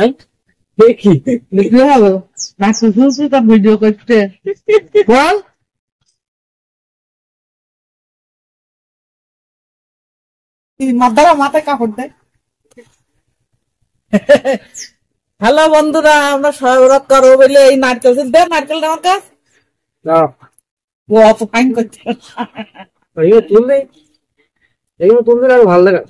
এই দেখি দেখলে হবে নাচতে শুনছি তার ভিডিও করতে বল মাথারা মাথায় কাপড় দেয়। হ্যালো বন্ধুরা, আমরা সহব্রত করবো বলে এই নারকেল দে নারকেলটা আমার কাছে না ও অত ফাইন করছে। এগুলো তুললে এগুলো তুললে আরো ভালো লাগে।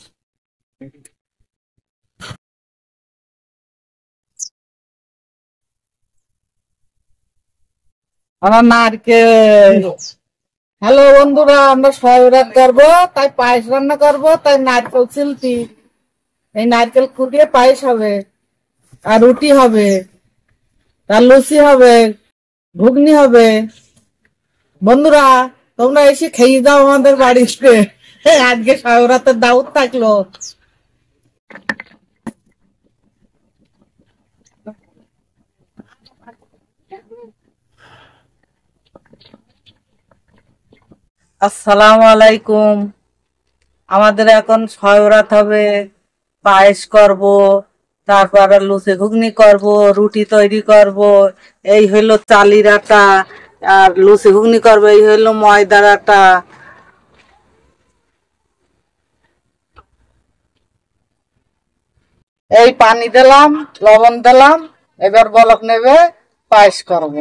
আমার নারকেল হ্যালো বন্ধুরা, আমরা সহব্রত করবো তাই পায়েস রান্না করবো, তাই নারকেল ছিলতি। এই নারকেল কুটিয়ে পায়েস হবে, আর রুটি হবে, আর লুচি হবে, ঘুগনি হবে। বন্ধুরা, তোমরা এসে খেয়ে দাও আমাদের বাড়িতে। আজকে সহব্রতের দাওয়াত থাকলো। আসসালামু আলাইকুম। আমাদের এখন সহব্রত হবে, পায়েস করব, তারপরে লুচি ঘুগনি করব, রুটি তৈরি করব। এই হইলো চালের আটা, আর লুচি ঘুগনি করব এই হইলো ময়দার আটা। এই পানি দিলাম, লবণ দিলাম, এবার বলক নেবে, পায়েস করব।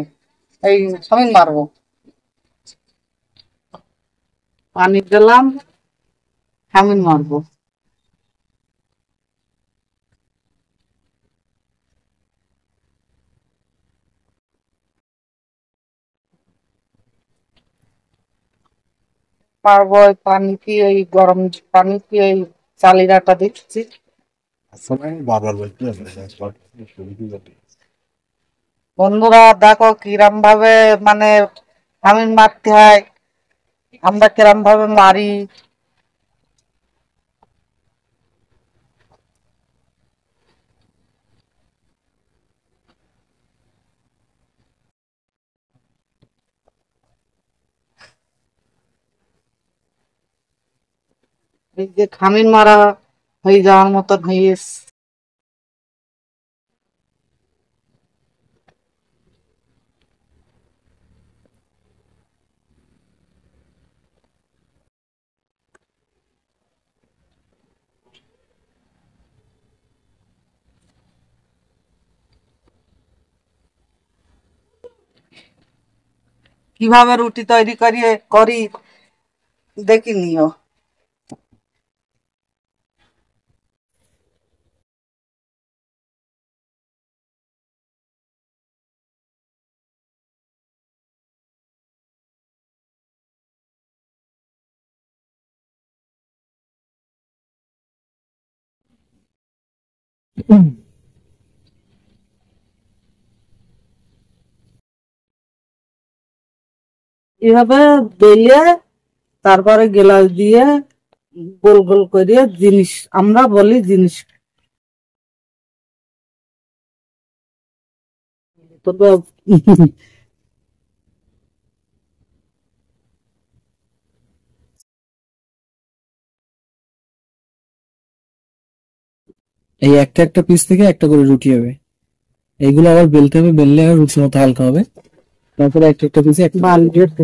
এই সমিন মারবো, পানি দিলাম, সামিন মারবো। পারবো এই পানি কি এই গরম পানি কি এই চালের আটা দিচ্ছি। আসলে বারবার বলতে হবে বন্ধুরা দেখো কিরম ভাবে মানে সামিন মারতে হয়, আমরা কিরম ভাবে মারি। এই যে খামির মারা হয়ে যাওয়ার মতন হয়ে এসছে। কিভাবে রুটি তৈরি করি দেখি নিও। এভাবে বেলে তারপরে গ্লাস দিয়ে গোল গোল করে জিনিস, আমরা বলি জিনিস। তবে এই একটা একটা পিস থেকে একটা করে রুটি হবে। এইগুলো আবার বেলতে হবে, বেললে আর রুটির মতো হালকা হবে। তারপরে একটা একটা পিসে একটা বাল যেতে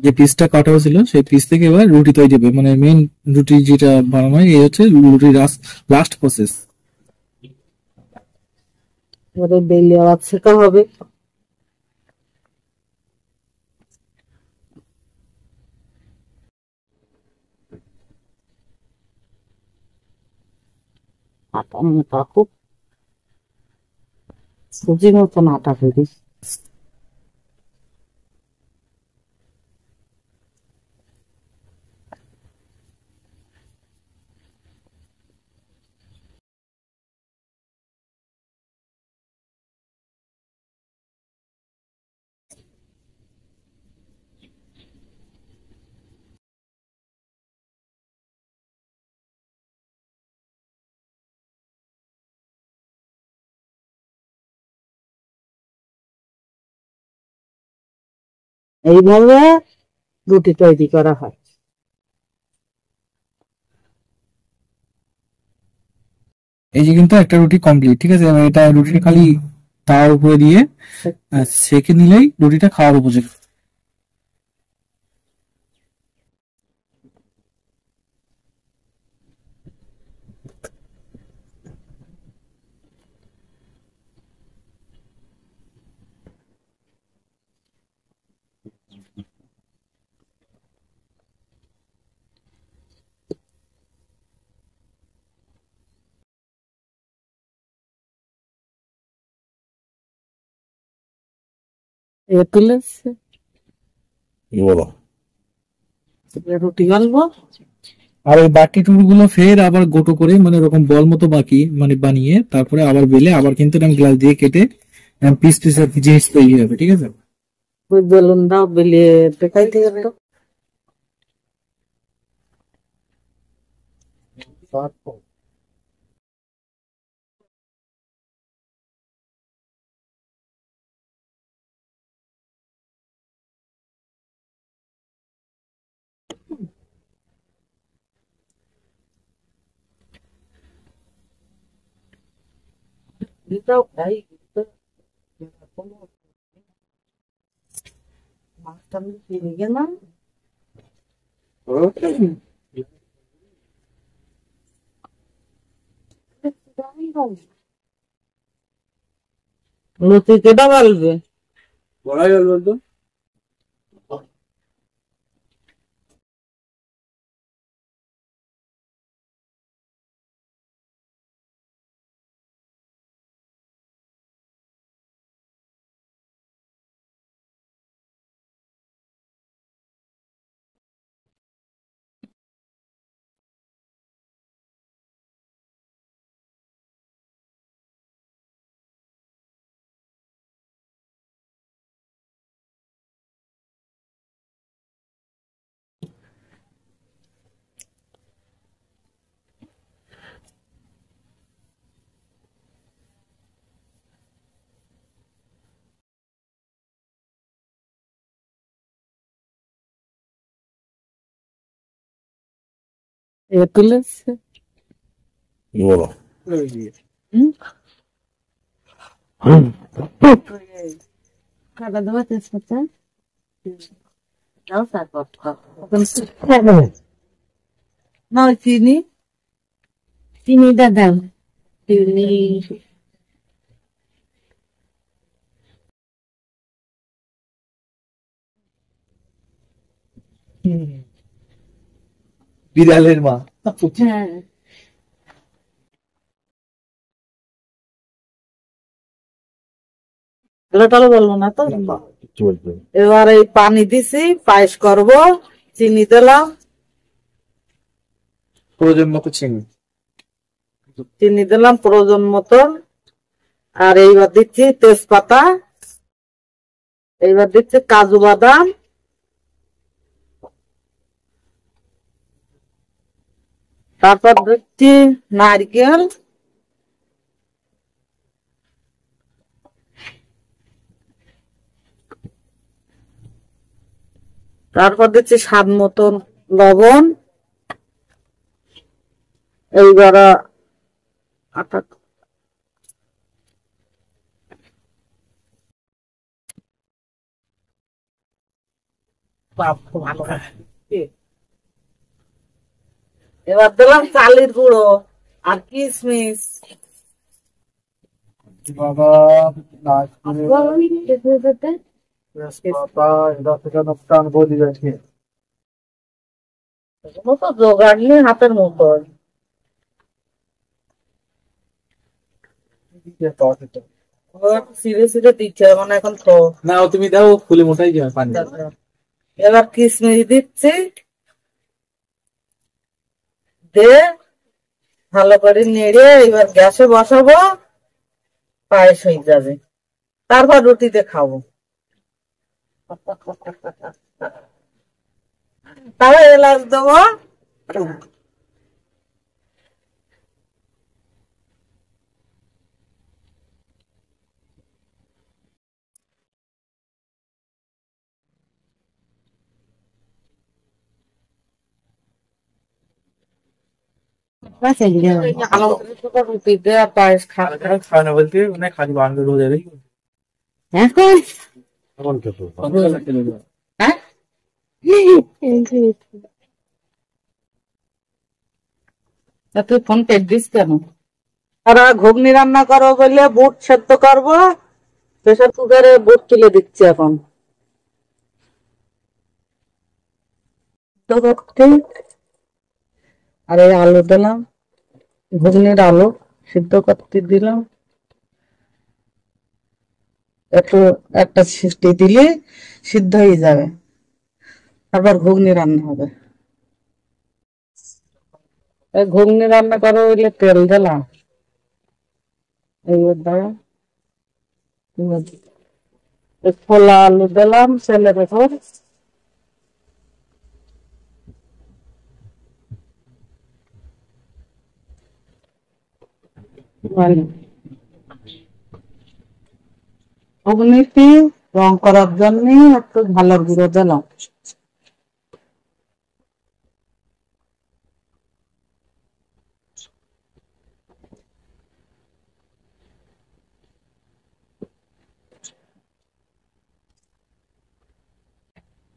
যে পিসটা কাটা হয়েছিল সেই পিস থেকে এবার রুটি তৈরি হবে, মানে মেইন রুটি যেটা বানানো হয় এই হচ্ছে রুটির লাস্ট প্রসেস। ওরে বেলে আবার শেখা হবে। আটা মোটা খুব, সুজি মতন আটা করি। এইভাবে রুটি তৈরি করা হয়। এই যে কিন্তু একটা রুটি কমপ্লিট, ঠিক আছে? এবার এটা রুটিটা খালি তাওয়ার উপরে দিয়ে সেকে নিলেই রুটিটা খাওয়ার উপযোগী। এ তুলেছে কি বলো? রুটি গলবো। আর ওই বাকি টুকরোগুলো ফের আবার গোটো করে, মানে এরকম বল মতো মানে বানিয়ে তারপরে আবার বেলে আবার কিন্তু এরকম গ্লাস দিয়ে কেটে পিস পিস আর কি জিনিস তৈরি হবে, ঠিক আছে? ওই বেলুন দাও, বেলিয়ে দেখাইতে একটু। দিতাও খাই, মাছটা আমি কিনে গেলাম। লতি কেটা বলবে? বড়াই গেল বলতো। এ তুলেছে কি বলো? কাটা দেওয়া তেজপাতা দাও, তারপর না ওই চিনি, চিনিটা দাও, চিনি। বিড়ালের মা। হ্যাঁ, টালো বলবো না তো। কিচ্ছু বলতে হবে না। এবার এই পানি দিছি, পায়েস করবো, চিনি দিলাম, প্রয়োজন মতো চিনি। চিনি দিলাম প্রয়োজন মতন। আর এইবার দিচ্ছি তেজপাতা, এইবার দিচ্ছি কাজু বাদাম, তারপর দিচ্ছি নারকেল, তারপর দিচ্ছি স্বাদ মতন লবণ। এইবার আটা ভালো। এবার দিলাম চালের গুঁড়ো আর কিশমিশ। বাদাম, নারকেল, তেজপাতা, এটা থেকে টান বলি যাচ্ছে। তো জোগাড় নেই হাতের মতো। সিরে সিরে দিচ্ছে মানে এখন তো। না তুমি দাও, ফুলে মোটাই যাবে পানি। এবার কিশমিশ দিচ্ছি, দিয়ে ভালো করে নেড়ে এবার গ্যাসে বসাবো, পায়েস হয়ে যাবে। তারপর রুটিতে খাবো। তাহলে এলাচ দেবো। রুটি দেওয়া পায়েস খাওয়া খাওয়া না বলতে মানে খালি বান্ধব রোজ এলেই এখন এখন খেতে হ্যাঁ তা তুই ফোন কেটে দিস কেন? আর ঘুগনি রান্না করো বলে বুট সেদ্ধ করবো, প্রেসার কুকারে বুট তুলে দিচ্ছি এখন। আর এই আলু দিলাম, ঘুগনির আলু সিদ্ধ করতে দিলাম, একটু একটা সিটি দিলে সিদ্ধ হয়ে যাবে, আবার ঘুগনি রান্না হবে। এই ঘুগনি রান্না করো বলে তেল দিলাম, এইবার দাও ফোলা আলু দিলাম ছেলের উপর, ঘুগনিটি রং করার জন্য একটু ঝালের গুঁড়ো দিলাম।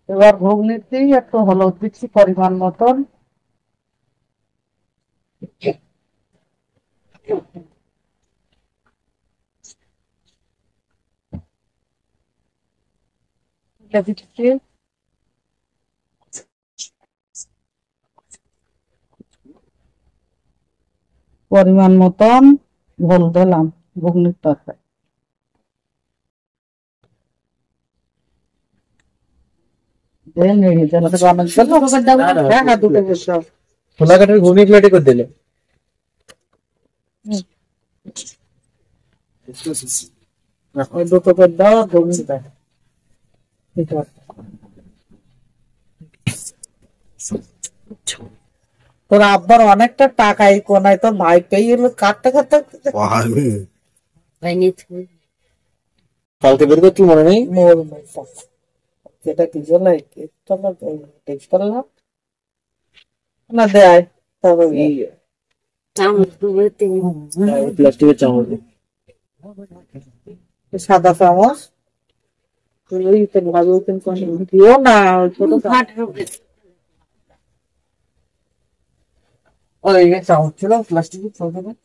এবার ঘুগনিতে একটু হলুদ দিচ্ছি পরিমাণ মতন, দিচ্ছি পরিমাণ মতন ঝোল দিলাম ঘুগনির তরকারি। ছোলা কাঠের ঘুগনি প্লেটে করে দিলে ওই দুটো করে দাও ঘুগনি দাও। তোর আব্বার অনেকটা টাকা এই কোনায়, তোর ভাইটাই হলো কাটতে কাটতে কালকে বের করছি মনে নেই। যেটা কি জন্য না দেয় প্লাস্টিকের চামচ সাদা চামচ দিও না, ছোট চামচ ছিল প্লাস্টিকের চামচ।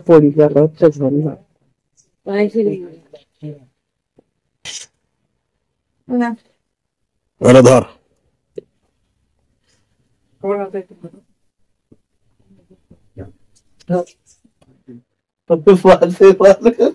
পড়ি গেল হচ্ছে ঝোল না। এটা ধর পাশে